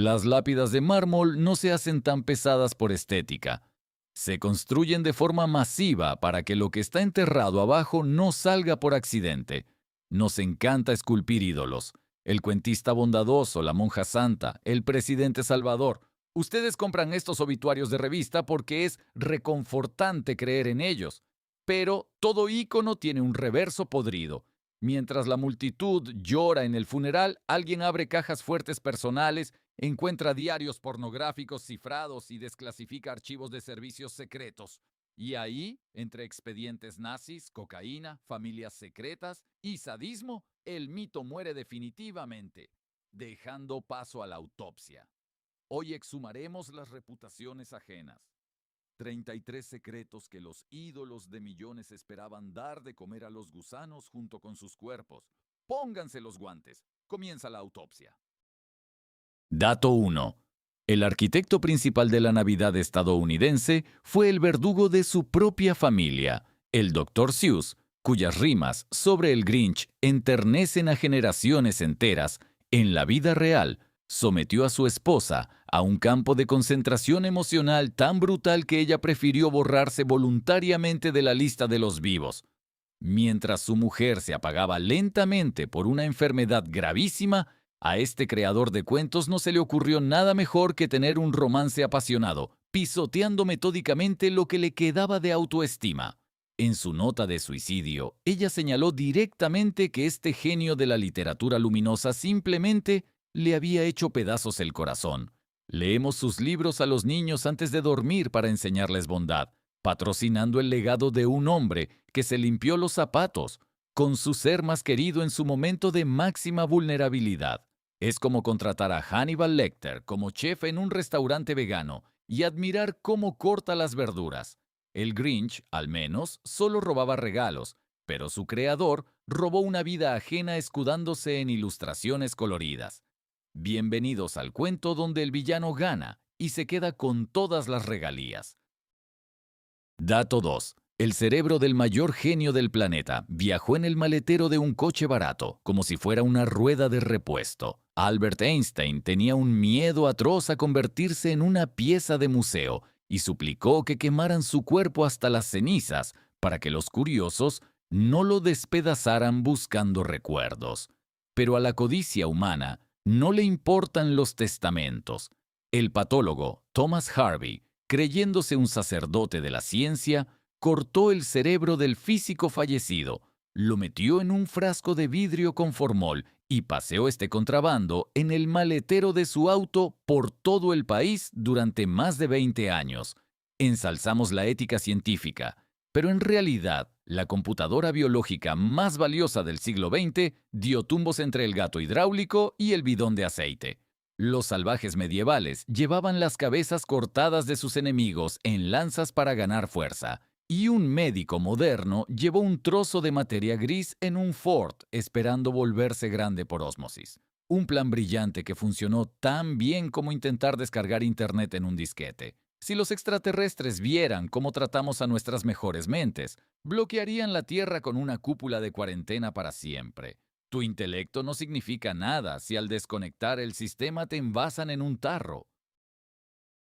Las lápidas de mármol no se hacen tan pesadas por estética. Se construyen de forma masiva para que lo que está enterrado abajo no salga por accidente. Nos encanta esculpir ídolos. El cuentista bondadoso, la monja santa, el presidente salvador. Ustedes compran estos obituarios de revista porque es reconfortante creer en ellos. Pero todo ícono tiene un reverso podrido. Mientras la multitud llora en el funeral, alguien abre cajas fuertes personales, encuentra diarios pornográficos cifrados y desclasifica archivos de servicios secretos. Y ahí, entre expedientes nazis, cocaína, familias secretas y sadismo, el mito muere definitivamente, dejando paso a la autopsia. Hoy exhumaremos las reputaciones ajenas. 33 secretos que los ídolos de millones esperaban dar de comer a los gusanos junto con sus cuerpos. Pónganse los guantes. Comienza la autopsia. Dato 1. El arquitecto principal de la Navidad estadounidense fue el verdugo de su propia familia, el Dr. Seuss, cuyas rimas sobre el Grinch enternecen a generaciones enteras. En la vida real, sometió a su esposa a un campo de concentración emocional tan brutal que ella prefirió borrarse voluntariamente de la lista de los vivos. Mientras su mujer se apagaba lentamente por una enfermedad gravísima, a este creador de cuentos no se le ocurrió nada mejor que tener un romance apasionado, pisoteando metódicamente lo que le quedaba de autoestima. En su nota de suicidio, ella señaló directamente que este genio de la literatura luminosa simplemente le había hecho pedazos el corazón. Leemos sus libros a los niños antes de dormir para enseñarles bondad, patrocinando el legado de un hombre que se limpió los zapatos con su ser más querido en su momento de máxima vulnerabilidad. Es como contratar a Hannibal Lecter como chef en un restaurante vegano y admirar cómo corta las verduras. El Grinch, al menos, solo robaba regalos, pero su creador robó una vida ajena escudándose en ilustraciones coloridas. Bienvenidos al cuento donde el villano gana y se queda con todas las regalías. Dato 2. El cerebro del mayor genio del planeta viajó en el maletero de un coche barato, como si fuera una rueda de repuesto. Albert Einstein tenía un miedo atroz a convertirse en una pieza de museo y suplicó que quemaran su cuerpo hasta las cenizas para que los curiosos no lo despedazaran buscando recuerdos. Pero a la codicia humana no le importan los testamentos. El patólogo Thomas Harvey, creyéndose un sacerdote de la ciencia, cortó el cerebro del físico fallecido, lo metió en un frasco de vidrio con formol y paseó este contrabando en el maletero de su auto por todo el país durante más de 20 años. Ensalzamos la ética científica, pero en realidad, la computadora biológica más valiosa del siglo XX dio tumbos entre el gato hidráulico y el bidón de aceite. Los salvajes medievales llevaban las cabezas cortadas de sus enemigos en lanzas para ganar fuerza, y un médico moderno llevó un trozo de materia gris en un Ford esperando volverse grande por ósmosis. Un plan brillante que funcionó tan bien como intentar descargar Internet en un disquete. Si los extraterrestres vieran cómo tratamos a nuestras mejores mentes, bloquearían la Tierra con una cúpula de cuarentena para siempre. Tu intelecto no significa nada si al desconectar el sistema te envasan en un tarro.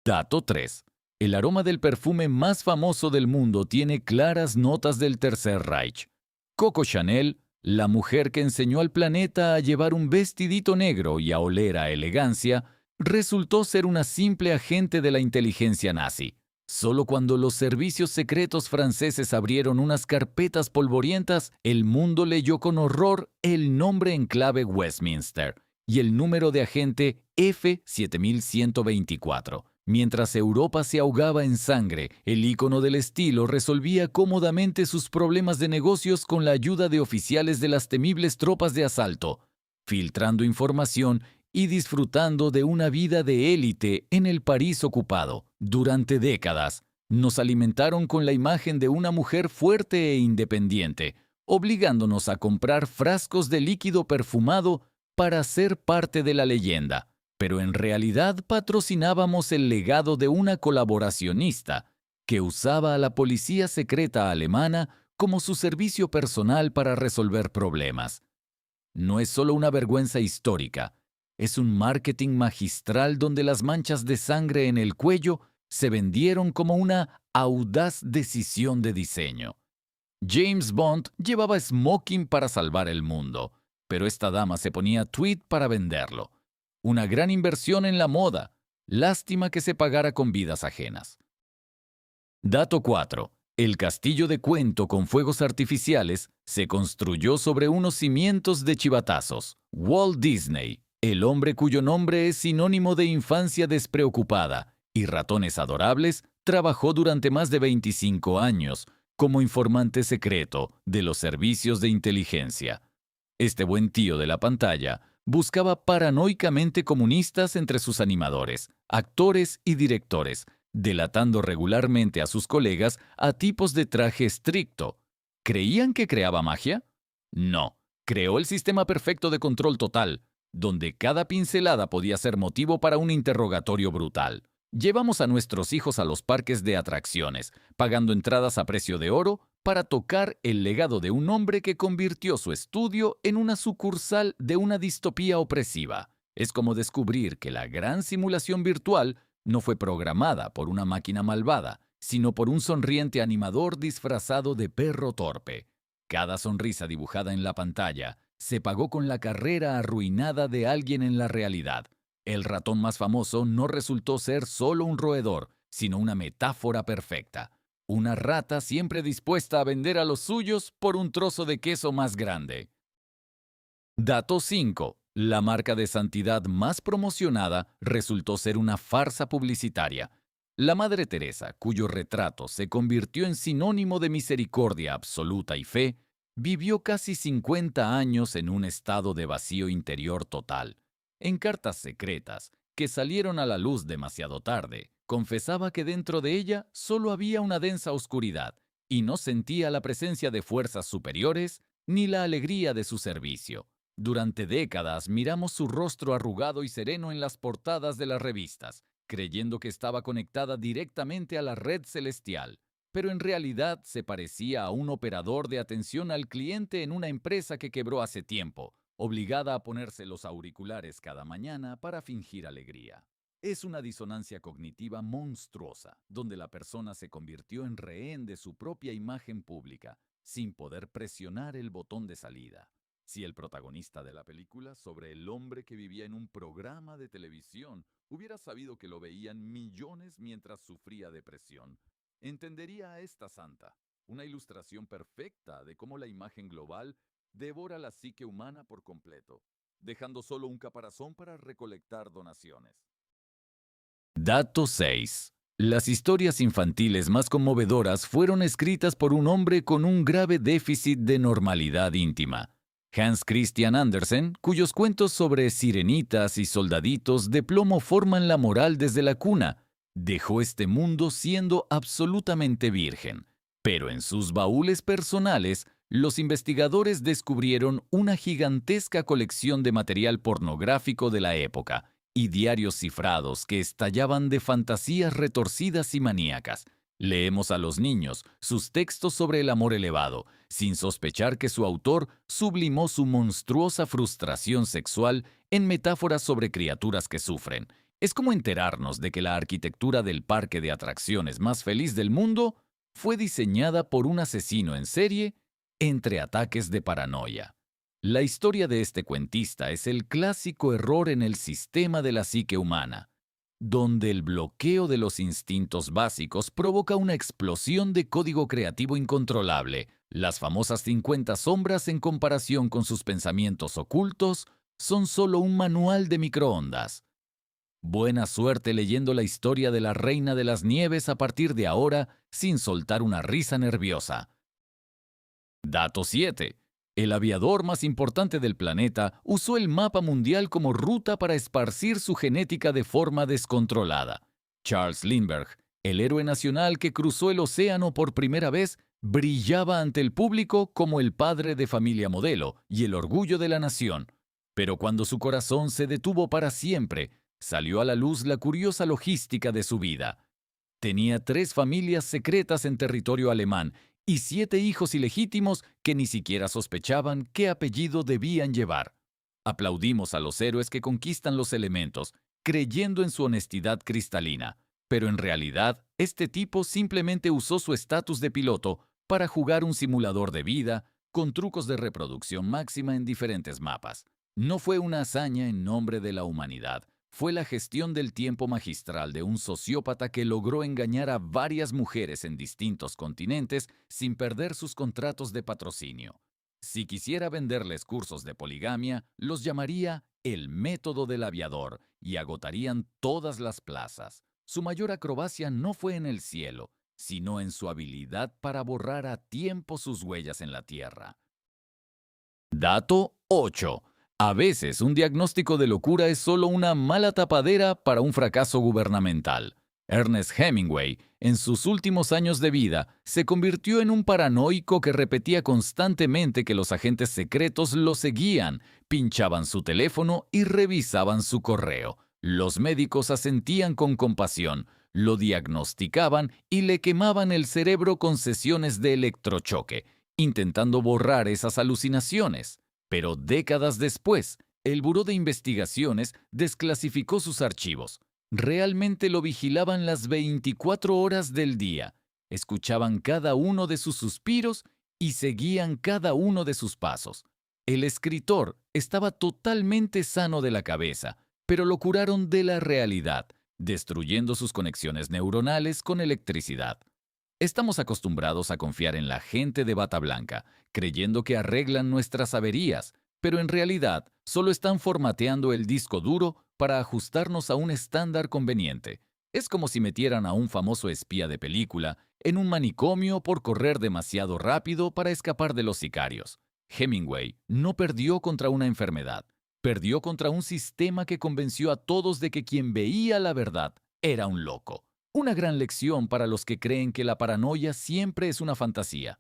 Dato 3. El aroma del perfume más famoso del mundo tiene claras notas del Tercer Reich. Coco Chanel, la mujer que enseñó al planeta a llevar un vestidito negro y a oler a elegancia, resultó ser una simple agente de la inteligencia nazi. Solo cuando los servicios secretos franceses abrieron unas carpetas polvorientas, el mundo leyó con horror el nombre en clave Westminster y el número de agente F7124. Mientras Europa se ahogaba en sangre, el ícono del estilo resolvía cómodamente sus problemas de negocios con la ayuda de oficiales de las temibles tropas de asalto, filtrando información y disfrutando de una vida de élite en el París ocupado. Durante décadas, nos alimentaron con la imagen de una mujer fuerte e independiente, obligándonos a comprar frascos de líquido perfumado para ser parte de la leyenda. Pero en realidad patrocinábamos el legado de una colaboracionista que usaba a la policía secreta alemana como su servicio personal para resolver problemas. No es solo una vergüenza histórica, Es un marketing magistral donde las manchas de sangre en el cuello se vendieron como una audaz decisión de diseño. James Bond llevaba smoking para salvar el mundo, pero esta dama se ponía tweed para venderlo. Una gran inversión en la moda. Lástima que se pagara con vidas ajenas. Dato 4. El castillo de cuento con fuegos artificiales se construyó sobre unos cimientos de chivatazos. Walt Disney, el hombre cuyo nombre es sinónimo de infancia despreocupada y ratones adorables, trabajó durante más de 25 años como informante secreto de los servicios de inteligencia. Este buen tío de la pantalla buscaba paranoicamente comunistas entre sus animadores, actores y directores, delatando regularmente a sus colegas a tipos de traje estricto. ¿Creían que creaba magia? No, creó el sistema perfecto de control total, donde cada pincelada podía ser motivo para un interrogatorio brutal. Llevamos a nuestros hijos a los parques de atracciones, pagando entradas a precio de oro para tocar el legado de un hombre que convirtió su estudio en una sucursal de una distopía opresiva. Es como descubrir que la gran simulación virtual no fue programada por una máquina malvada, sino por un sonriente animador disfrazado de perro torpe. Cada sonrisa dibujada en la pantalla se pagó con la carrera arruinada de alguien en la realidad. El ratón más famoso no resultó ser solo un roedor, sino una metáfora perfecta. Una rata siempre dispuesta a vender a los suyos por un trozo de queso más grande. Dato 5. La marca de santidad más promocionada resultó ser una farsa publicitaria. La Madre Teresa, cuyo retrato se convirtió en sinónimo de misericordia absoluta y fe, vivió casi 50 años en un estado de vacío interior total. En cartas secretas, que salieron a la luz demasiado tarde, confesaba que dentro de ella solo había una densa oscuridad y no sentía la presencia de fuerzas superiores ni la alegría de su servicio. Durante décadas miramos su rostro arrugado y sereno en las portadas de las revistas, creyendo que estaba conectada directamente a la red celestial, pero en realidad se parecía a un operador de atención al cliente en una empresa que quebró hace tiempo, obligada a ponerse los auriculares cada mañana para fingir alegría. Es una disonancia cognitiva monstruosa, donde la persona se convirtió en rehén de su propia imagen pública, sin poder presionar el botón de salida. Si el protagonista de la película sobre el hombre que vivía en un programa de televisión hubiera sabido que lo veían millones mientras sufría depresión, entendería a esta santa, una ilustración perfecta de cómo la imagen global devora la psique humana por completo, dejando solo un caparazón para recolectar donaciones. Dato 6. Las historias infantiles más conmovedoras fueron escritas por un hombre con un grave déficit de normalidad íntima. Hans Christian Andersen, cuyos cuentos sobre sirenitas y soldaditos de plomo forman la moral desde la cuna, dejó este mundo siendo absolutamente virgen. Pero en sus baúles personales, los investigadores descubrieron una gigantesca colección de material pornográfico de la época y diarios cifrados que estallaban de fantasías retorcidas y maníacas. Leemos a los niños sus textos sobre el amor elevado, sin sospechar que su autor sublimó su monstruosa frustración sexual en metáforas sobre criaturas que sufren. Es como enterarnos de que la arquitectura del parque de atracciones más feliz del mundo fue diseñada por un asesino en serie entre ataques de paranoia. La historia de este cuentista es el clásico error en el sistema de la psique humana, donde el bloqueo de los instintos básicos provoca una explosión de código creativo incontrolable. Las famosas 50 sombras en comparación con sus pensamientos ocultos son solo un manual de microondas. Buena suerte leyendo la historia de la Reina de las Nieves a partir de ahora sin soltar una risa nerviosa. Dato 7. El aviador más importante del planeta usó el mapa mundial como ruta para esparcir su genética de forma descontrolada. Charles Lindbergh, el héroe nacional que cruzó el océano por primera vez, brillaba ante el público como el padre de familia modelo y el orgullo de la nación. Pero cuando su corazón se detuvo para siempre, salió a la luz la curiosa logística de su vida. Tenía 3 familias secretas en territorio alemán y 7 hijos ilegítimos que ni siquiera sospechaban qué apellido debían llevar. Aplaudimos a los héroes que conquistan los elementos, creyendo en su honestidad cristalina. Pero en realidad, este tipo simplemente usó su estatus de piloto para jugar un simulador de vida con trucos de reproducción máxima en diferentes mapas. No fue una hazaña en nombre de la humanidad, fue la gestión del tiempo magistral de un sociópata que logró engañar a varias mujeres en distintos continentes sin perder sus contratos de patrocinio. Si quisiera venderles cursos de poligamia, los llamaría el método del aviador y agotarían todas las plazas. Su mayor acrobacia no fue en el cielo, sino en su habilidad para borrar a tiempo sus huellas en la tierra. Dato 8. A veces un diagnóstico de locura es solo una mala tapadera para un fracaso gubernamental. Ernest Hemingway, en sus últimos años de vida, se convirtió en un paranoico que repetía constantemente que los agentes secretos lo seguían, pinchaban su teléfono y revisaban su correo. Los médicos asentían con compasión, lo diagnosticaban y le quemaban el cerebro con sesiones de electrochoque, intentando borrar esas alucinaciones. Pero décadas después, el Buró de Investigaciones desclasificó sus archivos. Realmente lo vigilaban las 24 horas del día, escuchaban cada uno de sus suspiros y seguían cada uno de sus pasos. El escritor estaba totalmente sano de la cabeza, pero lo curaron de la realidad, destruyendo sus conexiones neuronales con electricidad. Estamos acostumbrados a confiar en la gente de bata blanca, creyendo que arreglan nuestras averías, pero en realidad solo están formateando el disco duro para ajustarnos a un estándar conveniente. Es como si metieran a un famoso espía de película en un manicomio por correr demasiado rápido para escapar de los sicarios. Hemingway no perdió contra una enfermedad, perdió contra un sistema que convenció a todos de que quien veía la verdad era un loco. Una gran lección para los que creen que la paranoia siempre es una fantasía.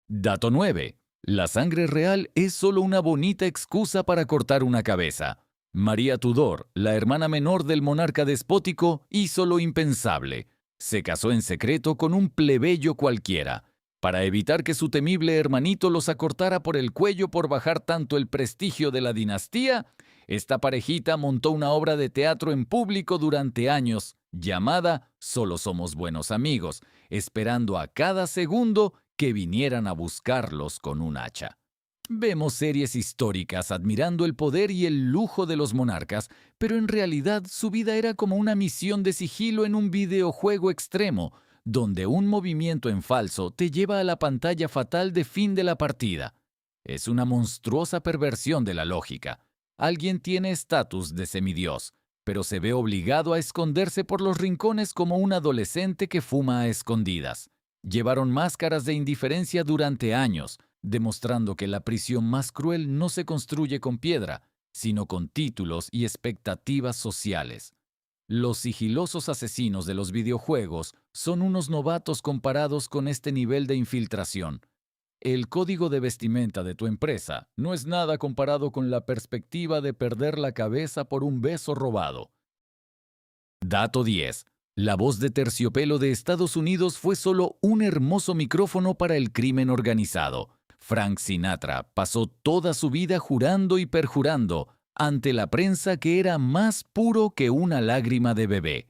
Dato 9. La sangre real es solo una bonita excusa para cortar una cabeza. María Tudor, la hermana menor del monarca despótico, hizo lo impensable. Se casó en secreto con un plebeyo cualquiera, para evitar que su temible hermanito los acortara por el cuello por bajar tanto el prestigio de la dinastía. Esta parejita montó una obra de teatro en público durante años, llamada Solo somos buenos amigos, esperando a cada segundo que vinieran a buscarlos con un hacha. Vemos series históricas admirando el poder y el lujo de los monarcas, pero en realidad su vida era como una misión de sigilo en un videojuego extremo, donde un movimiento en falso te lleva a la pantalla fatal de fin de la partida. Es una monstruosa perversión de la lógica. Alguien tiene estatus de semidios, pero se ve obligado a esconderse por los rincones como un adolescente que fuma a escondidas. Llevaron máscaras de indiferencia durante años, demostrando que la prisión más cruel no se construye con piedra, sino con títulos y expectativas sociales. Los sigilosos asesinos de los videojuegos son unos novatos comparados con este nivel de infiltración. El código de vestimenta de tu empresa no es nada comparado con la perspectiva de perder la cabeza por un beso robado. Dato 10. La voz de terciopelo de Estados Unidos fue solo un hermoso micrófono para el crimen organizado. Frank Sinatra pasó toda su vida jurando y perjurando ante la prensa que era más puro que una lágrima de bebé.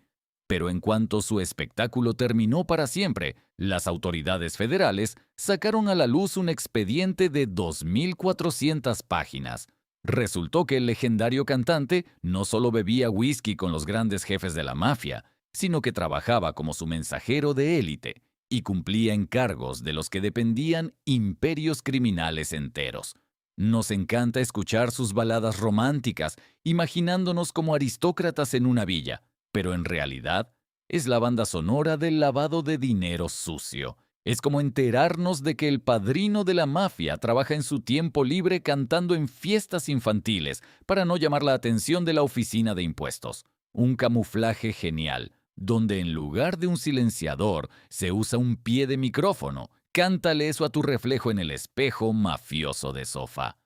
Pero en cuanto su espectáculo terminó para siempre, las autoridades federales sacaron a la luz un expediente de 2.400 páginas. Resultó que el legendario cantante no solo bebía whisky con los grandes jefes de la mafia, sino que trabajaba como su mensajero de élite y cumplía encargos de los que dependían imperios criminales enteros. Nos encanta escuchar sus baladas románticas, imaginándonos como aristócratas en una villa, pero en realidad es la banda sonora del lavado de dinero sucio. Es como enterarnos de que el padrino de la mafia trabaja en su tiempo libre cantando en fiestas infantiles para no llamar la atención de la oficina de impuestos. Un camuflaje genial, donde en lugar de un silenciador se usa un pie de micrófono. Cántale eso a tu reflejo en el espejo mafioso de sofá.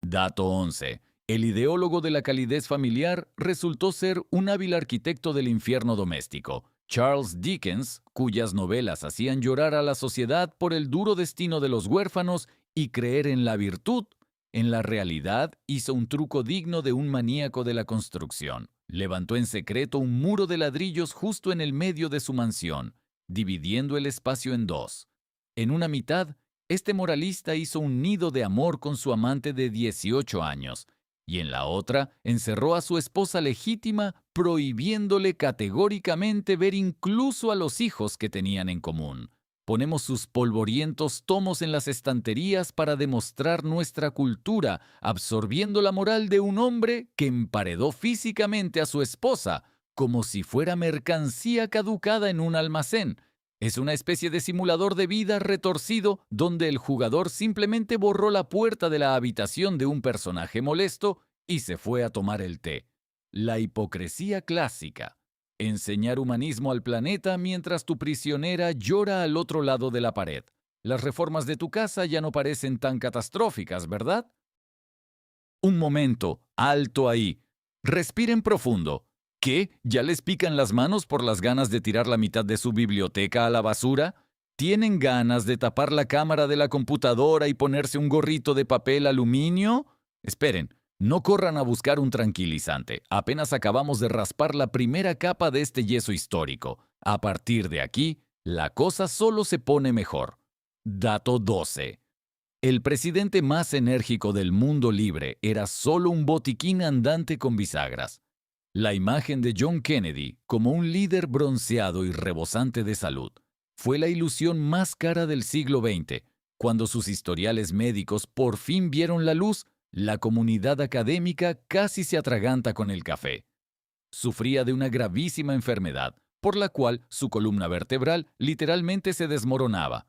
Dato 11. El ideólogo de la calidez familiar resultó ser un hábil arquitecto del infierno doméstico. Charles Dickens, cuyas novelas hacían llorar a la sociedad por el duro destino de los huérfanos y creer en la virtud, En la realidad, hizo un truco digno de un maníaco de la construcción. Levantó en secreto un muro de ladrillos justo en el medio de su mansión, dividiendo el espacio en dos. En una mitad, este moralista hizo un nido de amor con su amante de 18 años, y en la otra encerró a su esposa legítima, prohibiéndole categóricamente ver incluso a los hijos que tenían en común. Ponemos sus polvorientos tomos en las estanterías para demostrar nuestra cultura, absorbiendo la moral de un hombre que emparedó físicamente a su esposa, como si fuera mercancía caducada en un almacén. Es una especie de simulador de vida retorcido donde el jugador simplemente borró la puerta de la habitación de un personaje molesto y se fue a tomar el té. La hipocresía clásica. Enseñar humanismo al planeta mientras tu prisionera llora al otro lado de la pared. Las reformas de tu casa ya no parecen tan catastróficas, ¿verdad? Un momento, alto ahí. Respiren profundo. ¿Qué? ¿Ya les pican las manos por las ganas de tirar la mitad de su biblioteca a la basura? ¿Tienen ganas de tapar la cámara de la computadora y ponerse un gorrito de papel aluminio? Esperen, no corran a buscar un tranquilizante. Apenas acabamos de raspar la primera capa de este yeso histórico. A partir de aquí, la cosa solo se pone mejor. Dato 12. El presidente más enérgico del mundo libre era solo un botiquín andante con bisagras. La imagen de John Kennedy como un líder bronceado y rebosante de salud fue la ilusión más cara del siglo XX. Cuando sus historiales médicos por fin vieron la luz, la comunidad académica casi se atraganta con el café. Sufría de una gravísima enfermedad, por la cual su columna vertebral literalmente se desmoronaba.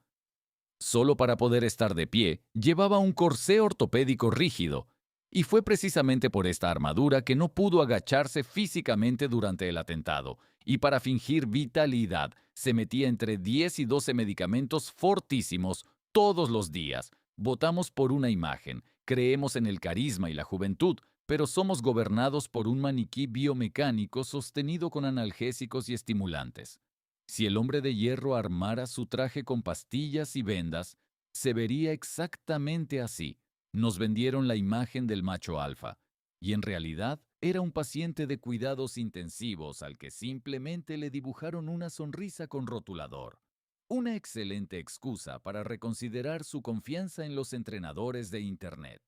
Solo para poder estar de pie, llevaba un corsé ortopédico rígido, y fue precisamente por esta armadura que no pudo agacharse físicamente durante el atentado, y para fingir vitalidad se metía entre 10 y 12 medicamentos fortísimos todos los días. Votamos por una imagen, creemos en el carisma y la juventud, pero somos gobernados por un maniquí biomecánico sostenido con analgésicos y estimulantes. Si el hombre de hierro armara su traje con pastillas y vendas, se vería exactamente así. Nos vendieron la imagen del macho alfa, y en realidad era un paciente de cuidados intensivos al que simplemente le dibujaron una sonrisa con rotulador. Una excelente excusa para reconsiderar su confianza en los entrenadores de Internet.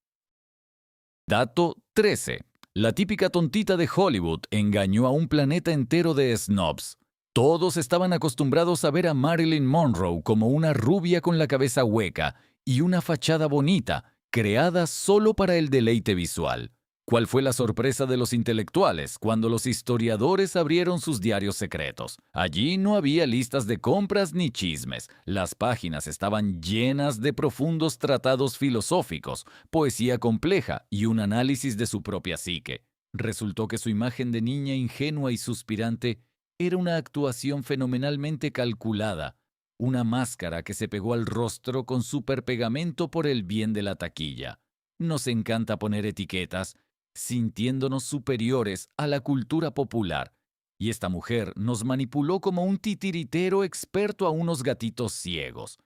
Dato 13. La típica tontita de Hollywood engañó a un planeta entero de snobs. Todos estaban acostumbrados a ver a Marilyn Monroe como una rubia con la cabeza hueca y una fachada bonita, creada solo para el deleite visual. ¿Cuál fue la sorpresa de los intelectuales cuando los historiadores abrieron sus diarios secretos? Allí no había listas de compras ni chismes. Las páginas estaban llenas de profundos tratados filosóficos, poesía compleja y un análisis de su propia psique. Resultó que su imagen de niña ingenua y suspirante era una actuación fenomenalmente calculada, una máscara que se pegó al rostro con superpegamento por el bien de la taquilla. Nos encanta poner etiquetas, sintiéndonos superiores a la cultura popular, y esta mujer nos manipuló como un titiritero experto a unos gatitos ciegos.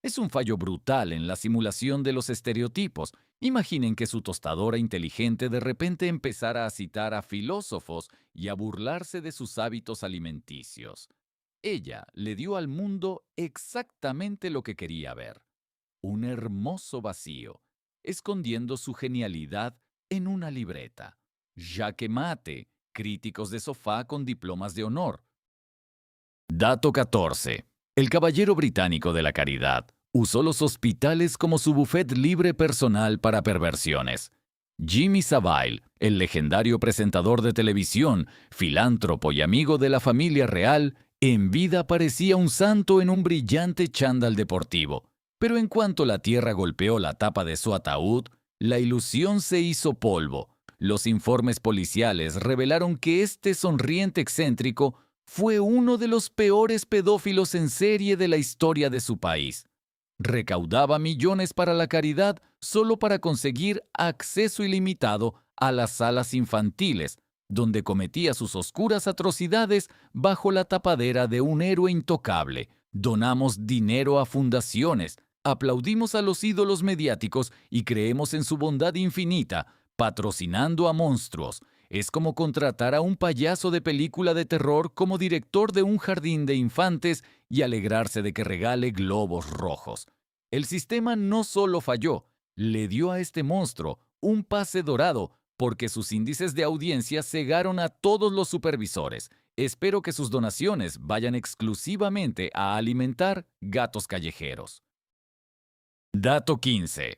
Es un fallo brutal en la simulación de los estereotipos. Imaginen que su tostadora inteligente de repente empezara a citar a filósofos y a burlarse de sus hábitos alimenticios. Ella le dio al mundo exactamente lo que quería ver: un hermoso vacío, escondiendo su genialidad en una libreta. Jaque mate, críticos de sofá con diplomas de honor. Dato 14. El caballero británico de la caridad usó los hospitales como su buffet libre personal para perversiones. Jimmy Savile, el legendario presentador de televisión, filántropo y amigo de la familia real, en vida parecía un santo en un brillante chándal deportivo. Pero en cuanto la tierra golpeó la tapa de su ataúd, la ilusión se hizo polvo. Los informes policiales revelaron que este sonriente excéntrico fue uno de los peores pedófilos en serie de la historia de su país. Recaudaba millones para la caridad solo para conseguir acceso ilimitado a las salas infantiles, donde cometía sus oscuras atrocidades bajo la tapadera de un héroe intocable. Donamos dinero a fundaciones, Aplaudimos a los ídolos mediáticos y creemos en su bondad infinita, patrocinando a monstruos. Es como contratar a un payaso de película de terror como director de un jardín de infantes y alegrarse de que regale globos rojos. El sistema no solo falló, le dio a este monstruo un pase dorado porque sus índices de audiencia cegaron a todos los supervisores. Espero que sus donaciones vayan exclusivamente a alimentar gatos callejeros. Dato 15.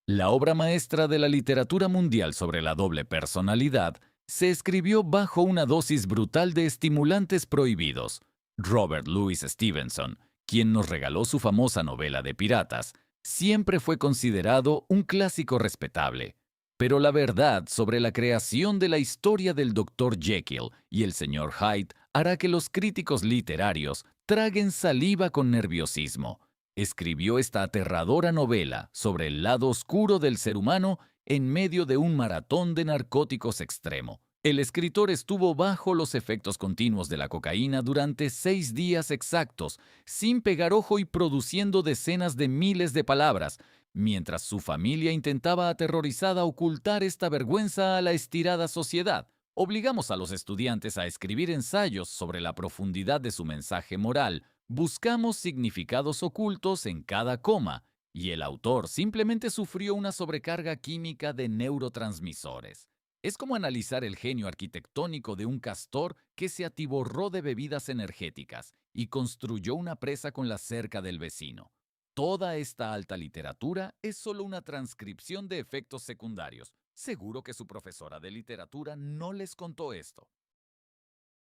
La obra maestra de la literatura mundial sobre la doble personalidad se escribió bajo una dosis brutal de estimulantes prohibidos. Robert Louis Stevenson, quien nos regaló su famosa novela de piratas, siempre fue considerado un clásico respetable. Pero la verdad sobre la creación de la historia del Dr. Jekyll y el Sr. Hyde hará que los críticos literarios traguen saliva con nerviosismo. Escribió esta aterradora novela sobre el lado oscuro del ser humano en medio de un maratón de narcóticos extremo. El escritor estuvo bajo los efectos continuos de la cocaína durante 6 días exactos, sin pegar ojo y produciendo decenas de miles de palabras, mientras su familia intentaba aterrorizada ocultar esta vergüenza a la estirada sociedad. Obligamos a los estudiantes a escribir ensayos sobre la profundidad de su mensaje moral. Buscamos significados ocultos en cada coma, y el autor simplemente sufrió una sobrecarga química de neurotransmisores. Es como analizar el genio arquitectónico de un castor que se atiborró de bebidas energéticas y construyó una presa con la cerca del vecino. Toda esta alta literatura es solo una transcripción de efectos secundarios. Seguro que su profesora de literatura no les contó esto.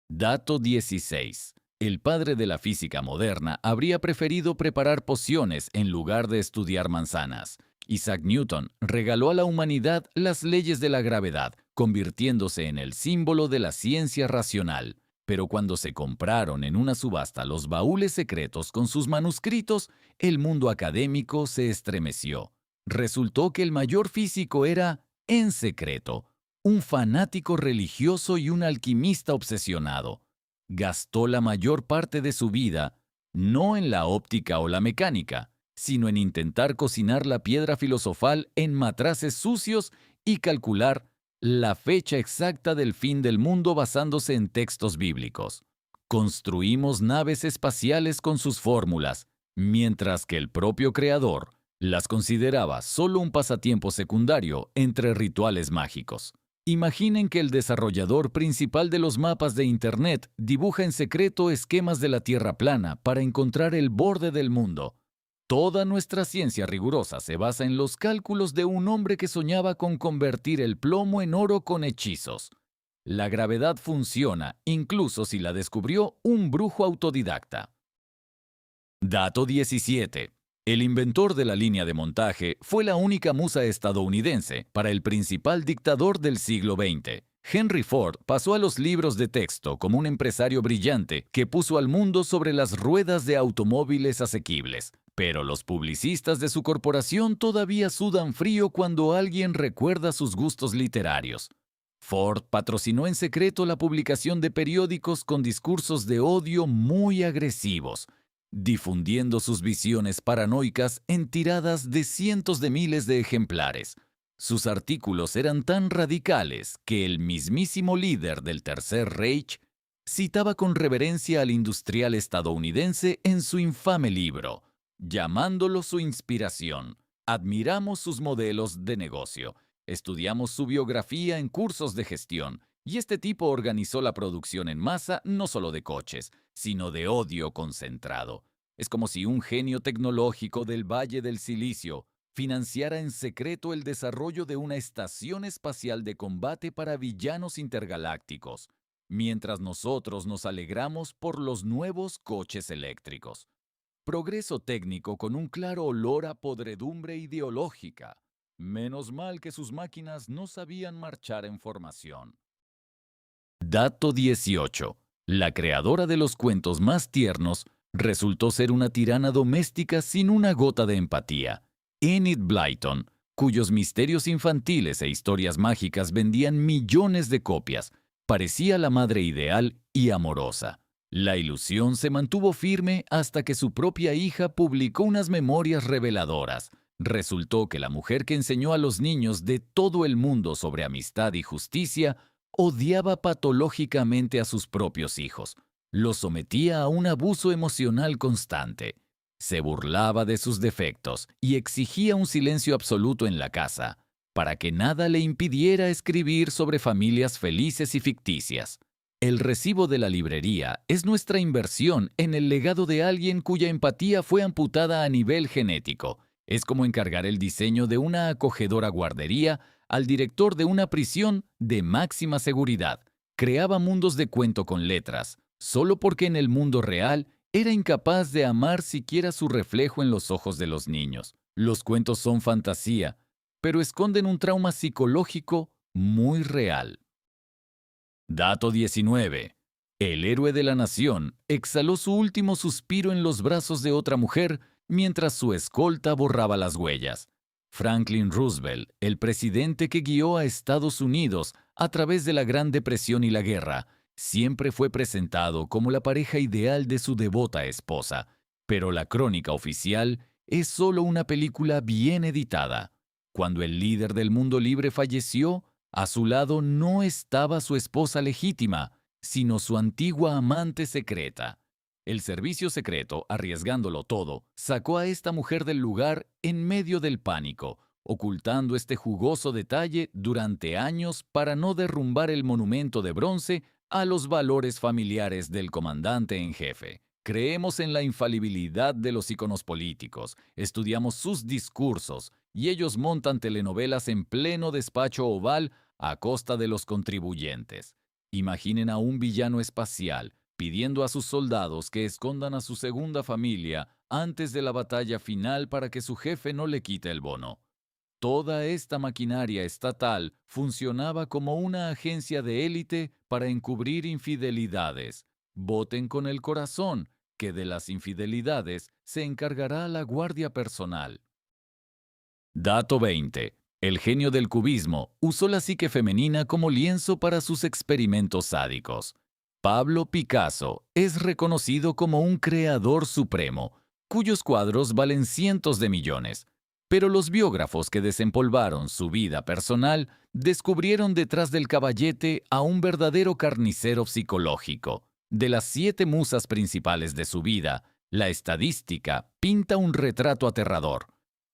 Dato 16. El padre de la física moderna habría preferido preparar pociones en lugar de estudiar manzanas. Isaac Newton regaló a la humanidad las leyes de la gravedad, convirtiéndose en el símbolo de la ciencia racional. Pero cuando se compraron en una subasta los baúles secretos con sus manuscritos, el mundo académico se estremeció. Resultó que el mayor físico era, en secreto, un fanático religioso y un alquimista obsesionado. Gastó la mayor parte de su vida, no en la óptica o la mecánica, sino en intentar cocinar la piedra filosofal en matraces sucios y calcular la fecha exacta del fin del mundo basándose en textos bíblicos. Construimos naves espaciales con sus fórmulas, mientras que el propio creador las consideraba solo un pasatiempo secundario entre rituales mágicos. Imaginen que el desarrollador principal de los mapas de Internet dibuja en secreto esquemas de la Tierra plana para encontrar el borde del mundo. Toda nuestra ciencia rigurosa se basa en los cálculos de un hombre que soñaba con convertir el plomo en oro con hechizos. La gravedad funciona, incluso si la descubrió un brujo autodidacta. Dato 17. El inventor de la línea de montaje fue la única musa estadounidense para el principal dictador del siglo XX. Henry Ford pasó a los libros de texto como un empresario brillante que puso al mundo sobre las ruedas de automóviles asequibles. Pero los publicistas de su corporación todavía sudan frío cuando alguien recuerda sus gustos literarios. Ford patrocinó en secreto la publicación de periódicos con discursos de odio muy agresivos, difundiendo sus visiones paranoicas en tiradas de cientos de miles de ejemplares. Sus artículos eran tan radicales que el mismísimo líder del Tercer Reich citaba con reverencia al industrial estadounidense en su infame libro, llamándolo su inspiración. Admiramos sus modelos de negocio, estudiamos su biografía en cursos de gestión, y este tipo organizó la producción en masa no solo de coches, sino de odio concentrado. Es como si un genio tecnológico del Valle del Silicio financiara en secreto el desarrollo de una estación espacial de combate para villanos intergalácticos, mientras nosotros nos alegramos por los nuevos coches eléctricos. Progreso técnico con un claro olor a podredumbre ideológica. Menos mal que sus máquinas no sabían marchar en formación. Dato 18. La creadora de los cuentos más tiernos resultó ser una tirana doméstica sin una gota de empatía. Enid Blyton, cuyos misterios infantiles e historias mágicas vendían millones de copias, parecía la madre ideal y amorosa. La ilusión se mantuvo firme hasta que su propia hija publicó unas memorias reveladoras. Resultó que la mujer que enseñó a los niños de todo el mundo sobre amistad y justicia odiaba patológicamente a sus propios hijos. Los sometía a un abuso emocional constante. Se burlaba de sus defectos y exigía un silencio absoluto en la casa, para que nada le impidiera escribir sobre familias felices y ficticias. El recibo de la librería es nuestra inversión en el legado de alguien cuya empatía fue amputada a nivel genético. Es como encargar el diseño de una acogedora guardería al director de una prisión de máxima seguridad. Creaba mundos de cuento con letras, solo porque en el mundo real era incapaz de amar siquiera su reflejo en los ojos de los niños. Los cuentos son fantasía, pero esconden un trauma psicológico muy real. Dato 19. El héroe de la nación exhaló su último suspiro en los brazos de otra mujer mientras su escolta borraba las huellas. Franklin Roosevelt, el presidente que guió a Estados Unidos a través de la Gran Depresión y la guerra, siempre fue presentado como la pareja ideal de su devota esposa, pero la crónica oficial es solo una película bien editada. Cuando el líder del mundo libre falleció, a su lado no estaba su esposa legítima, sino su antigua amante secreta. El servicio secreto, arriesgándolo todo, sacó a esta mujer del lugar en medio del pánico, ocultando este jugoso detalle durante años para no derrumbar el monumento de bronce a los valores familiares del comandante en jefe. Creemos en la infalibilidad de los íconos políticos, estudiamos sus discursos, y ellos montan telenovelas en pleno despacho oval a costa de los contribuyentes. Imaginen a un villano espacial pidiendo a sus soldados que escondan a su segunda familia antes de la batalla final para que su jefe no le quite el bono. Toda esta maquinaria estatal funcionaba como una agencia de élite para encubrir infidelidades. Voten con el corazón, que de las infidelidades se encargará la guardia personal. Dato 20. El genio del cubismo usó la psique femenina como lienzo para sus experimentos sádicos. Pablo Picasso es reconocido como un creador supremo, cuyos cuadros valen cientos de millones. Pero los biógrafos que desempolvaron su vida personal descubrieron detrás del caballete a un verdadero carnicero psicológico. De las 7 musas principales de su vida, la estadística pinta un retrato aterrador.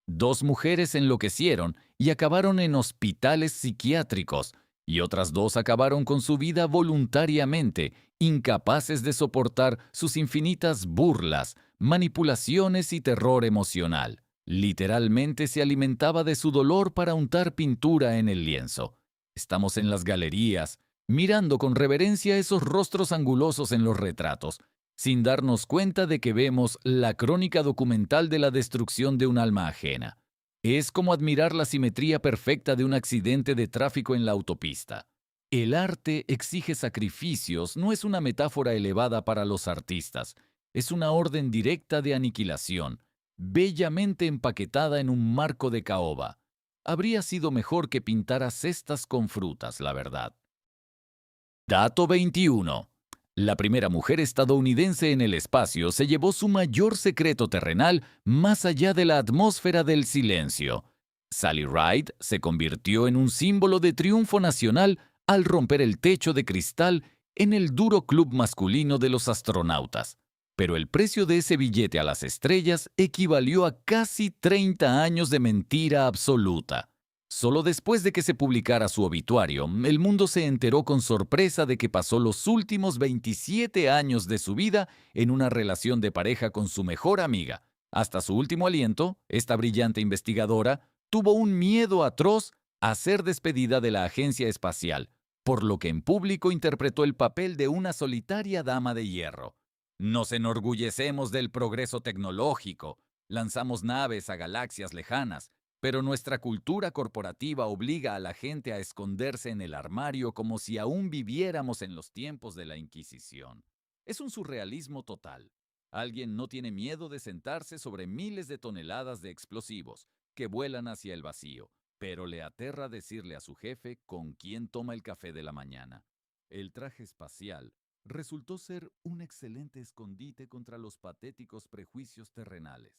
2 mujeres enloquecieron y acabaron en hospitales psiquiátricos, y otras 2 acabaron con su vida voluntariamente, incapaces de soportar sus infinitas burlas, manipulaciones y terror emocional. Literalmente se alimentaba de su dolor para untar pintura en el lienzo. Estamos en las galerías, mirando con reverencia esos rostros angulosos en los retratos, sin darnos cuenta de que vemos la crónica documental de la destrucción de un alma ajena. Es como admirar la simetría perfecta de un accidente de tráfico en la autopista. El arte exige sacrificios, no es una metáfora elevada para los artistas, es una orden directa de aniquilación, bellamente empaquetada en un marco de caoba. Habría sido mejor que pintara cestas con frutas, la verdad. Dato 21. La primera mujer estadounidense en el espacio se llevó su mayor secreto terrenal más allá de la atmósfera del silencio. Sally Ride se convirtió en un símbolo de triunfo nacional al romper el techo de cristal en el duro club masculino de los astronautas. Pero el precio de ese billete a las estrellas equivalió a casi 30 años de mentira absoluta. Solo después de que se publicara su obituario, el mundo se enteró con sorpresa de que pasó los últimos 27 años de su vida en una relación de pareja con su mejor amiga. Hasta su último aliento, esta brillante investigadora tuvo un miedo atroz a ser despedida de la agencia espacial, por lo que en público interpretó el papel de una solitaria dama de hierro. Nos enorgullecemos del progreso tecnológico, lanzamos naves a galaxias lejanas, pero nuestra cultura corporativa obliga a la gente a esconderse en el armario como si aún viviéramos en los tiempos de la Inquisición. Es un surrealismo total. Alguien no tiene miedo de sentarse sobre miles de toneladas de explosivos que vuelan hacia el vacío, pero le aterra decirle a su jefe con quién toma el café de la mañana. El traje espacial resultó ser un excelente escondite contra los patéticos prejuicios terrenales.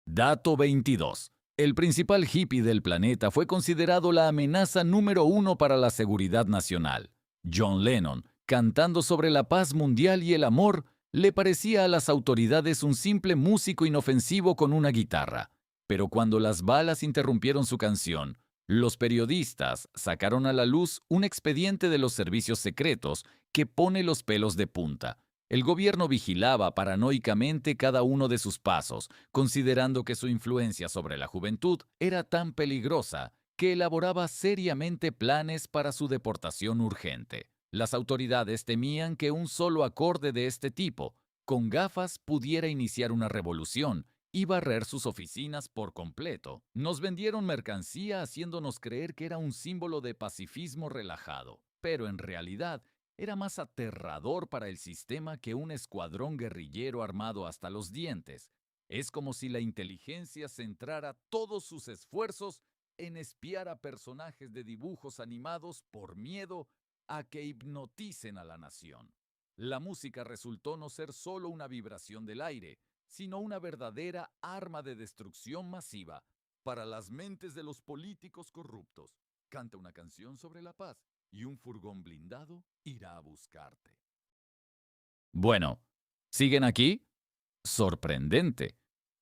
Dato 22. El principal hippie del planeta fue considerado la amenaza número 1 para la seguridad nacional. John Lennon, cantando sobre la paz mundial y el amor, le parecía a las autoridades un simple músico inofensivo con una guitarra. Pero cuando las balas interrumpieron su canción, los periodistas sacaron a la luz un expediente de los servicios secretos que pone los pelos de punta. El gobierno vigilaba paranoicamente cada uno de sus pasos, considerando que su influencia sobre la juventud era tan peligrosa que elaboraba seriamente planes para su deportación urgente. Las autoridades temían que un solo acorde de este tipo, con gafas, pudiera iniciar una revolución y barrer sus oficinas por completo. Nos vendieron mercancía haciéndonos creer que era un símbolo de pacifismo relajado, pero en realidad era más aterrador para el sistema que un escuadrón guerrillero armado hasta los dientes. Es como si la inteligencia centrara todos sus esfuerzos en espiar a personajes de dibujos animados por miedo a que hipnoticen a la nación. La música resultó no ser solo una vibración del aire, sino una verdadera arma de destrucción masiva para las mentes de los políticos corruptos. Canta una canción sobre la paz y un furgón blindado irá a buscarte. Bueno, ¿siguen aquí? Sorprendente.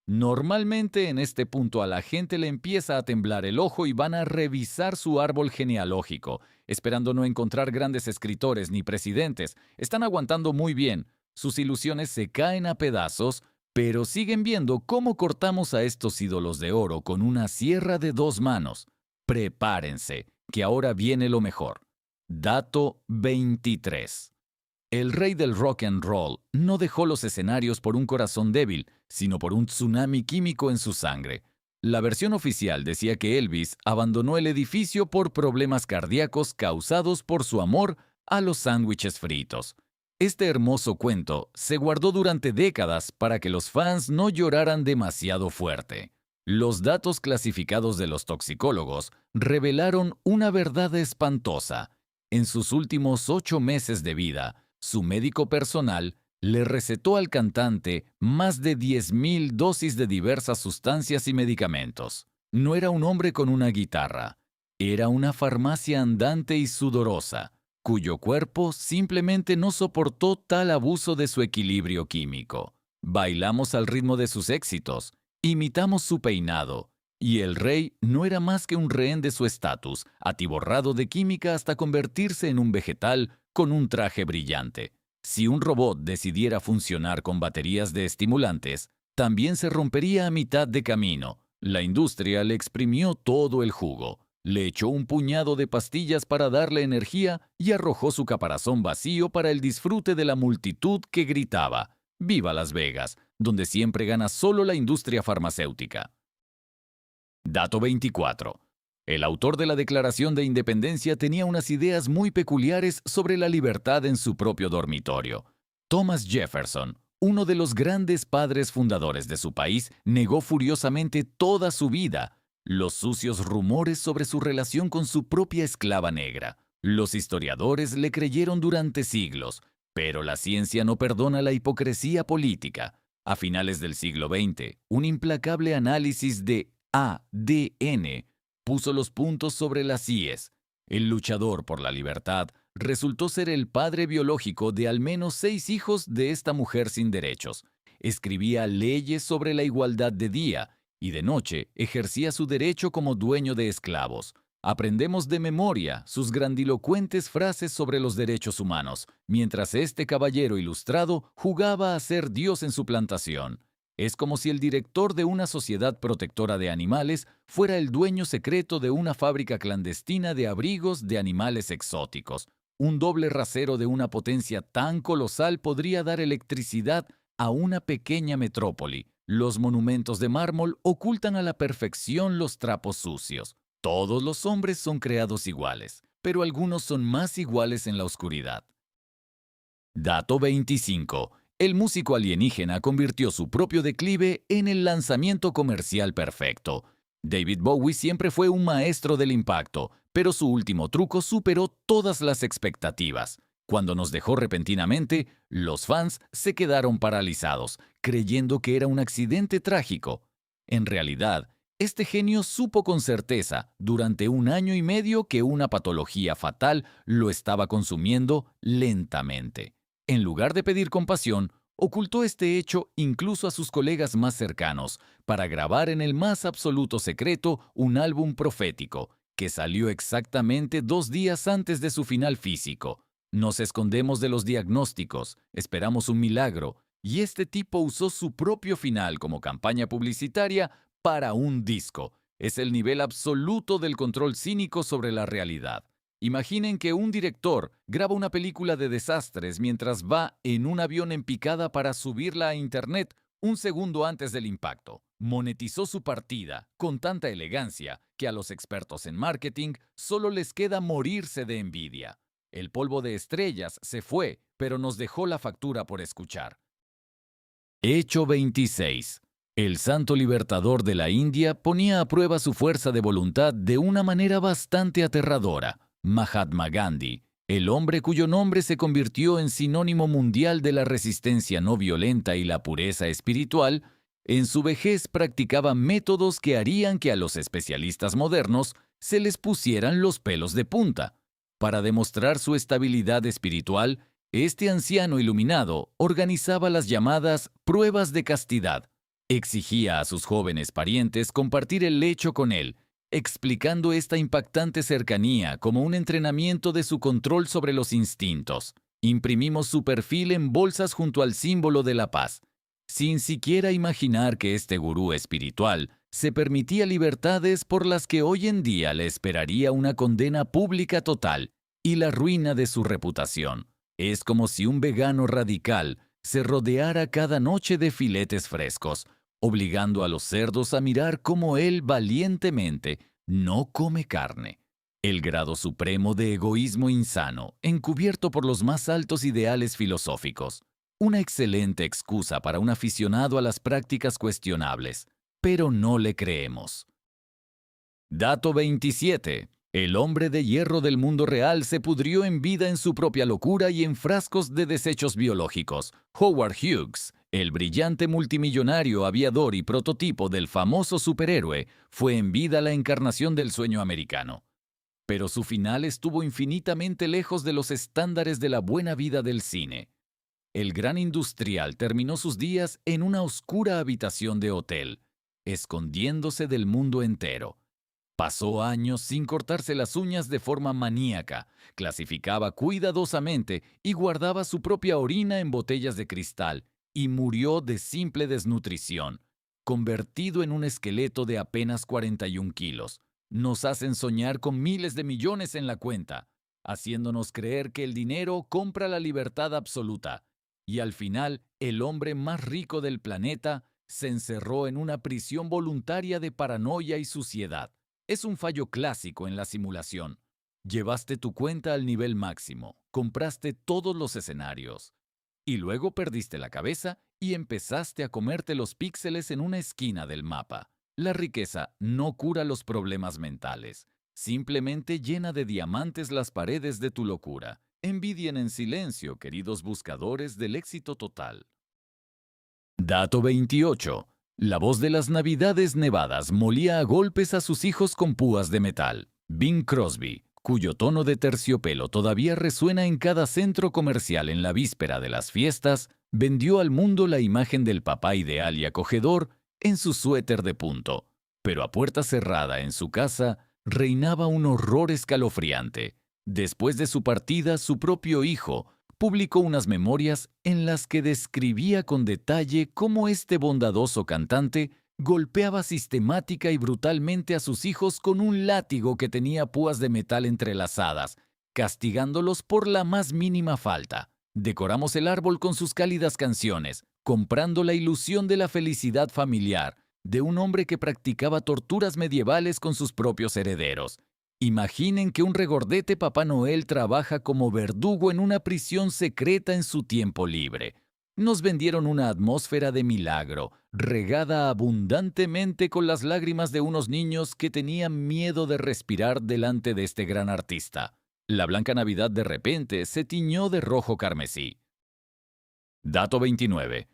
Normalmente en este punto a la gente le empieza a temblar el ojo y van a revisar su árbol genealógico, esperando no encontrar grandes escritores ni presidentes. Están aguantando muy bien. Sus ilusiones se caen a pedazos, pero siguen viendo cómo cortamos a estos ídolos de oro con una sierra de 2 manos. Prepárense, que ahora viene lo mejor. Dato 23. El rey del rock and roll no dejó los escenarios por un corazón débil, sino por un tsunami químico en su sangre. La versión oficial decía que Elvis abandonó el edificio por problemas cardíacos causados por su amor a los sándwiches fritos. Este hermoso cuento se guardó durante décadas para que los fans no lloraran demasiado fuerte. Los datos clasificados de los toxicólogos revelaron una verdad espantosa. En sus últimos 8 meses de vida, su médico personal le recetó al cantante más de 10,000 dosis de diversas sustancias y medicamentos. No era un hombre con una guitarra, era una farmacia andante y sudorosa, cuyo cuerpo simplemente no soportó tal abuso de su equilibrio químico. Bailamos al ritmo de sus éxitos, imitamos su peinado, y el rey no era más que un rehén de su estatus, atiborrado de química hasta convertirse en un vegetal con un traje brillante. Si un robot decidiera funcionar con baterías de estimulantes, también se rompería a mitad de camino. La industria le exprimió todo el jugo, le echó un puñado de pastillas para darle energía y arrojó su caparazón vacío para el disfrute de la multitud que gritaba: ¡Viva Las Vegas!, donde siempre gana solo la industria farmacéutica. Dato 24. El autor de la Declaración de Independencia tenía unas ideas muy peculiares sobre la libertad en su propio dormitorio. Thomas Jefferson, uno de los grandes padres fundadores de su país, negó furiosamente toda su vida los sucios rumores sobre su relación con su propia esclava negra. Los historiadores le creyeron durante siglos, pero la ciencia no perdona la hipocresía política. A finales del siglo XX, un implacable análisis de ADN puso los puntos sobre las íes. El luchador por la libertad resultó ser el padre biológico de al menos 6 hijos de esta mujer sin derechos. Escribía leyes sobre la igualdad de día y de noche ejercía su derecho como dueño de esclavos. Aprendemos de memoria sus grandilocuentes frases sobre los derechos humanos, mientras este caballero ilustrado jugaba a ser Dios en su plantación. Es como si el director de una sociedad protectora de animales fuera el dueño secreto de una fábrica clandestina de abrigos de animales exóticos. Un doble rasero de una potencia tan colosal podría dar electricidad a una pequeña metrópoli. Los monumentos de mármol ocultan a la perfección los trapos sucios. Todos los hombres son creados iguales, pero algunos son más iguales en la oscuridad. Dato 25. El músico alienígena convirtió su propio declive en el lanzamiento comercial perfecto. David Bowie siempre fue un maestro del impacto, pero su último truco superó todas las expectativas. Cuando nos dejó repentinamente, los fans se quedaron paralizados, creyendo que era un accidente trágico. En realidad, este genio supo con certeza, durante 1 año y medio, que una patología fatal lo estaba consumiendo lentamente. En lugar de pedir compasión, ocultó este hecho incluso a sus colegas más cercanos, para grabar en el más absoluto secreto un álbum profético, que salió exactamente 2 días antes de su final físico. Nos escondemos de los diagnósticos, esperamos un milagro, y este tipo usó su propio final como campaña publicitaria para un disco. Es el nivel absoluto del control cínico sobre la realidad. Imaginen que un director graba una película de desastres mientras va en un avión en picada para subirla a internet un segundo antes del impacto. Monetizó su partida con tanta elegancia que a los expertos en marketing solo les queda morirse de envidia. El polvo de estrellas se fue, pero nos dejó la factura por escuchar. Hecho 26. El santo libertador de la India ponía a prueba su fuerza de voluntad de una manera bastante aterradora. Mahatma Gandhi, el hombre cuyo nombre se convirtió en sinónimo mundial de la resistencia no violenta y la pureza espiritual, en su vejez practicaba métodos que harían que a los especialistas modernos se les pusieran los pelos de punta. Para demostrar su estabilidad espiritual, este anciano iluminado organizaba las llamadas pruebas de castidad. Exigía a sus jóvenes parientes compartir el lecho con él, explicando esta impactante cercanía como un entrenamiento de su control sobre los instintos. Imprimimos su perfil en bolsas junto al símbolo de la paz, sin siquiera imaginar que este gurú espiritual se permitía libertades por las que hoy en día le esperaría una condena pública total y la ruina de su reputación. Es como si un vegano radical se rodeara cada noche de filetes frescos, obligando a los cerdos a mirar cómo él valientemente no come carne. El grado supremo de egoísmo insano, encubierto por los más altos ideales filosóficos. Una excelente excusa para un aficionado a las prácticas cuestionables, pero no le creemos. Dato 27. El hombre de hierro del mundo real se pudrió en vida en su propia locura y en frascos de desechos biológicos. Howard Hughes, el brillante multimillonario aviador y prototipo del famoso superhéroe, fue en vida la encarnación del sueño americano. Pero su final estuvo infinitamente lejos de los estándares de la buena vida del cine. El gran industrial terminó sus días en una oscura habitación de hotel, escondiéndose del mundo entero. Pasó años sin cortarse las uñas de forma maníaca, clasificaba cuidadosamente y guardaba su propia orina en botellas de cristal, y murió de simple desnutrición, convertido en un esqueleto de apenas 41 kilos. Nos hacen soñar con miles de millones en la cuenta, haciéndonos creer que el dinero compra la libertad absoluta. Y al final, el hombre más rico del planeta se encerró en una prisión voluntaria de paranoia y suciedad. Es un fallo clásico en la simulación. Llevaste tu cuenta al nivel máximo, compraste todos los escenarios, y luego perdiste la cabeza y empezaste a comerte los píxeles en una esquina del mapa. La riqueza no cura los problemas mentales, simplemente llena de diamantes las paredes de tu locura. Envidien en silencio, queridos buscadores del éxito total. Dato 28. La voz de las Navidades nevadas molía a golpes a sus hijos con púas de metal. Bing Crosby, cuyo tono de terciopelo todavía resuena en cada centro comercial en la víspera de las fiestas, vendió al mundo la imagen del papá ideal y acogedor en su suéter de punto. Pero a puerta cerrada en su casa reinaba un horror escalofriante. Después de su partida, su propio hijo publicó unas memorias en las que describía con detalle cómo este bondadoso cantante golpeaba sistemática y brutalmente a sus hijos con un látigo que tenía púas de metal entrelazadas, castigándolos por la más mínima falta. Decoramos el árbol con sus cálidas canciones, comprando la ilusión de la felicidad familiar de un hombre que practicaba torturas medievales con sus propios herederos. Imaginen que un regordete Papá Noel trabaja como verdugo en una prisión secreta en su tiempo libre. Nos vendieron una atmósfera de milagro, regada abundantemente con las lágrimas de unos niños que tenían miedo de respirar delante de este gran artista. La blanca Navidad de repente se tiñó de rojo carmesí. Dato 29.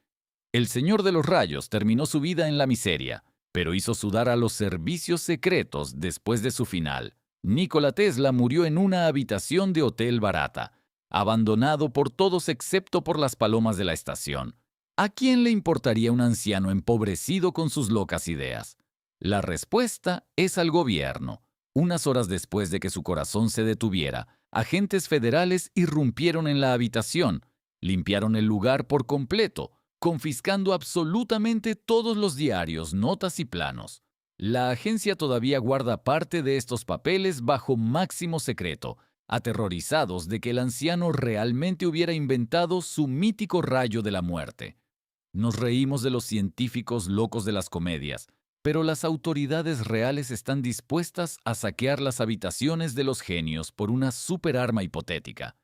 El Señor de los Rayos terminó su vida en la miseria, pero hizo sudar a los servicios secretos después de su final. Nikola Tesla murió en una habitación de hotel barata, abandonado por todos excepto por las palomas de la estación. ¿A quién le importaría un anciano empobrecido con sus locas ideas? La respuesta es al gobierno. Unas horas después de que su corazón se detuviera, agentes federales irrumpieron en la habitación, limpiaron el lugar por completo, confiscando absolutamente todos los diarios, notas y planos. La agencia todavía guarda parte de estos papeles bajo máximo secreto, aterrorizados de que el anciano realmente hubiera inventado su mítico rayo de la muerte. Nos reímos de los científicos locos de las comedias, pero las autoridades reales están dispuestas a saquear las habitaciones de los genios por una superarma hipotética.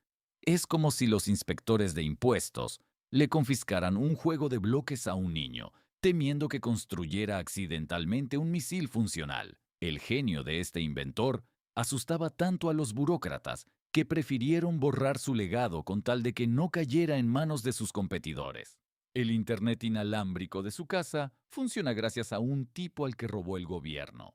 Es como si los inspectores de impuestos le confiscaran un juego de bloques a un niño, temiendo que construyera accidentalmente un misil funcional. El genio de este inventor asustaba tanto a los burócratas que prefirieron borrar su legado con tal de que no cayera en manos de sus competidores. El Internet inalámbrico de su casa funciona gracias a un tipo al que robó el gobierno.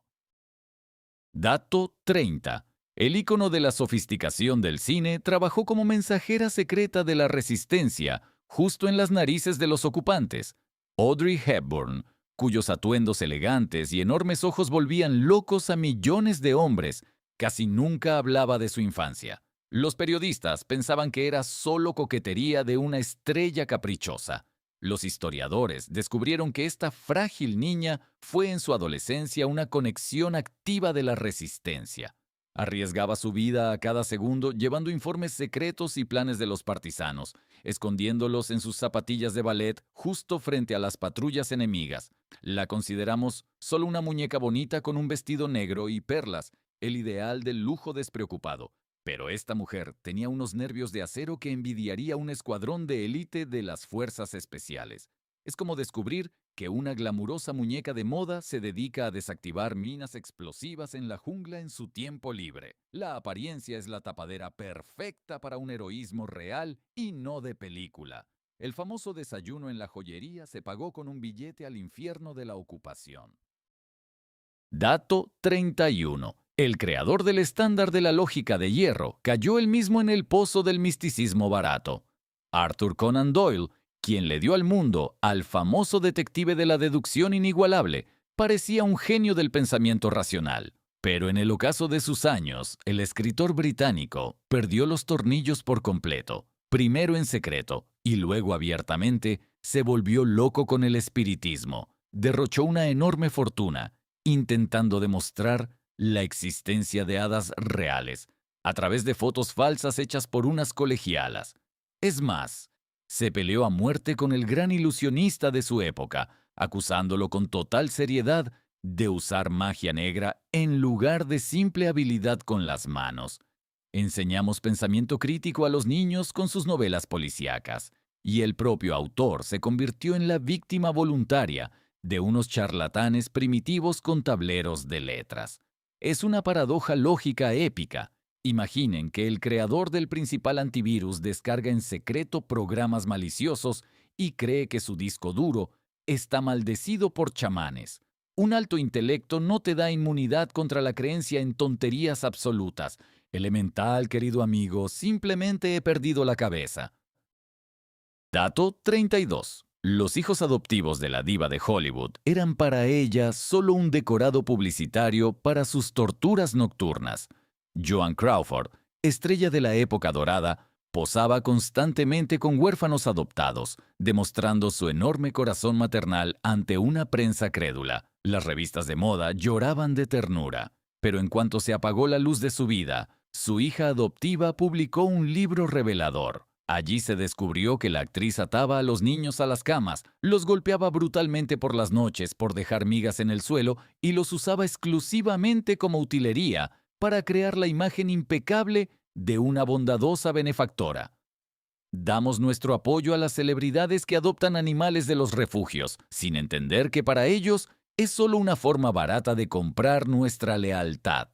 Dato 30. El ícono de la sofisticación del cine trabajó como mensajera secreta de la resistencia, justo en las narices de los ocupantes. Audrey Hepburn, cuyos atuendos elegantes y enormes ojos volvían locos a millones de hombres, casi nunca hablaba de su infancia. Los periodistas pensaban que era solo coquetería de una estrella caprichosa. Los historiadores descubrieron que esta frágil niña fue en su adolescencia una conexión activa de la resistencia. Arriesgaba su vida a cada segundo llevando informes secretos y planes de los partisanos, escondiéndolos en sus zapatillas de ballet justo frente a las patrullas enemigas. La consideramos solo una muñeca bonita con un vestido negro y perlas, el ideal del lujo despreocupado. Pero esta mujer tenía unos nervios de acero que envidiaría un escuadrón de élite de las fuerzas especiales. Es como descubrir que una glamurosa muñeca de moda se dedica a desactivar minas explosivas en la jungla en su tiempo libre. La apariencia es la tapadera perfecta para un heroísmo real y no de película. El famoso desayuno en la joyería se pagó con un billete al infierno de la ocupación. Dato 31. El creador del estándar de la lógica de hierro cayó él mismo en el pozo del misticismo barato. Arthur Conan Doyle, quien le dio al mundo al famoso detective de la deducción inigualable, parecía un genio del pensamiento racional. Pero en el ocaso de sus años, el escritor británico perdió los tornillos por completo. Primero en secreto y luego abiertamente, se volvió loco con el espiritismo. Derrochó una enorme fortuna, intentando demostrar la existencia de hadas reales, a través de fotos falsas hechas por unas colegialas. Es más, se peleó a muerte con el gran ilusionista de su época, acusándolo con total seriedad de usar magia negra en lugar de simple habilidad con las manos. Enseñamos pensamiento crítico a los niños con sus novelas policíacas, y el propio autor se convirtió en la víctima voluntaria de unos charlatanes primitivos con tableros de letras. Es una paradoja lógica épica. Imaginen que el creador del principal antivirus descarga en secreto programas maliciosos y cree que su disco duro está maldecido por chamanes. Un alto intelecto no te da inmunidad contra la creencia en tonterías absolutas. Elemental, querido amigo, simplemente he perdido la cabeza. Dato 32. Los hijos adoptivos de la diva de Hollywood eran para ella solo un decorado publicitario para sus torturas nocturnas. Joan Crawford, estrella de la época dorada, posaba constantemente con huérfanos adoptados, demostrando su enorme corazón maternal ante una prensa crédula. Las revistas de moda lloraban de ternura, pero en cuanto se apagó la luz de su vida, su hija adoptiva publicó un libro revelador. Allí se descubrió que la actriz ataba a los niños a las camas, los golpeaba brutalmente por las noches por dejar migas en el suelo y los usaba exclusivamente como utilería para crear la imagen impecable de una bondadosa benefactora. Damos nuestro apoyo a las celebridades que adoptan animales de los refugios, sin entender que para ellos es solo una forma barata de comprar nuestra lealtad.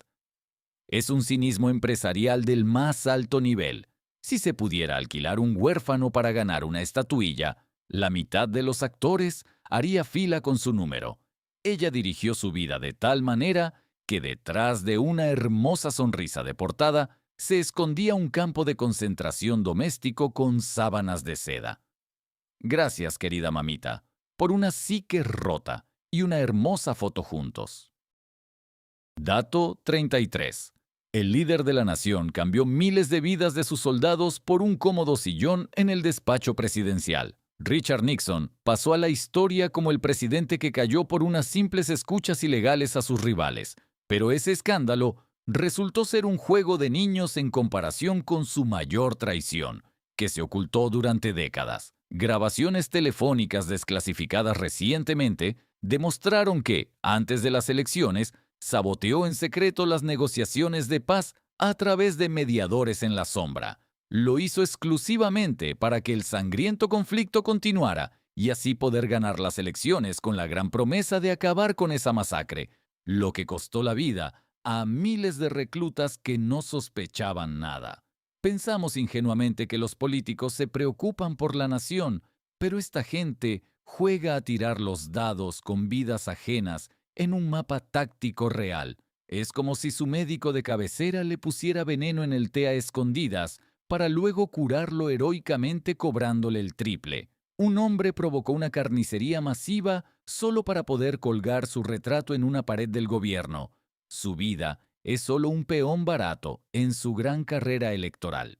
Es un cinismo empresarial del más alto nivel. Si se pudiera alquilar un huérfano para ganar una estatuilla, la mitad de los actores haría fila con su número. Ella dirigió su vida de tal manera que detrás de una hermosa sonrisa de portada se escondía un campo de concentración doméstico con sábanas de seda. Gracias, querida mamita, por una psique rota y una hermosa foto juntos. Dato 33. El líder de la nación cambió miles de vidas de sus soldados por un cómodo sillón en el despacho presidencial. Richard Nixon pasó a la historia como el presidente que cayó por unas simples escuchas ilegales a sus rivales, pero ese escándalo resultó ser un juego de niños en comparación con su mayor traición, que se ocultó durante décadas. Grabaciones telefónicas desclasificadas recientemente demostraron que, antes de las elecciones, saboteó en secreto las negociaciones de paz a través de mediadores en la sombra. Lo hizo exclusivamente para que el sangriento conflicto continuara y así poder ganar las elecciones con la gran promesa de acabar con esa masacre, lo que costó la vida a miles de reclutas que no sospechaban nada. Pensamos ingenuamente que los políticos se preocupan por la nación, pero esta gente juega a tirar los dados con vidas ajenas en un mapa táctico real. Es como si su médico de cabecera le pusiera veneno en el té a escondidas para luego curarlo heroicamente cobrándole el triple. Un hombre provocó una carnicería masiva solo para poder colgar su retrato en una pared del gobierno. Su vida es solo un peón barato en su gran carrera electoral.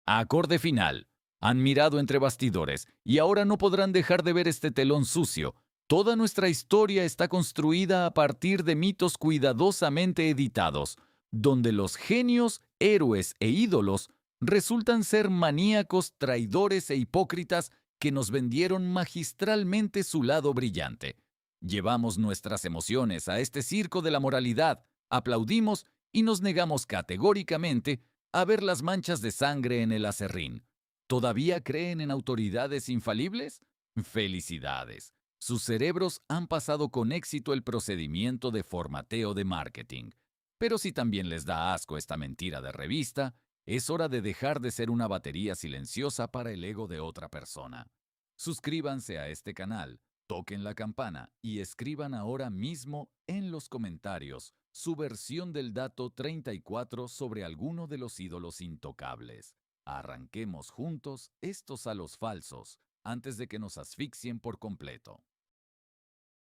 Acorde final. Han mirado entre bastidores y ahora no podrán dejar de ver este telón sucio. Toda nuestra historia está construida a partir de mitos cuidadosamente editados, donde los genios, héroes e ídolos resultan ser maníacos, traidores e hipócritas que nos vendieron magistralmente su lado brillante. Llevamos nuestras emociones a este circo de la moralidad, aplaudimos y nos negamos categóricamente a ver las manchas de sangre en el aserrín. ¿Todavía creen en autoridades infalibles? Felicidades. Sus cerebros han pasado con éxito el procedimiento de formateo de marketing. Pero si también les da asco esta mentira de revista, es hora de dejar de ser una batería silenciosa para el ego de otra persona. Suscríbanse a este canal, toquen la campana y escriban ahora mismo en los comentarios su versión del dato 34 sobre alguno de los ídolos intocables. Arranquemos juntos estos a los falsos antes de que nos asfixien por completo.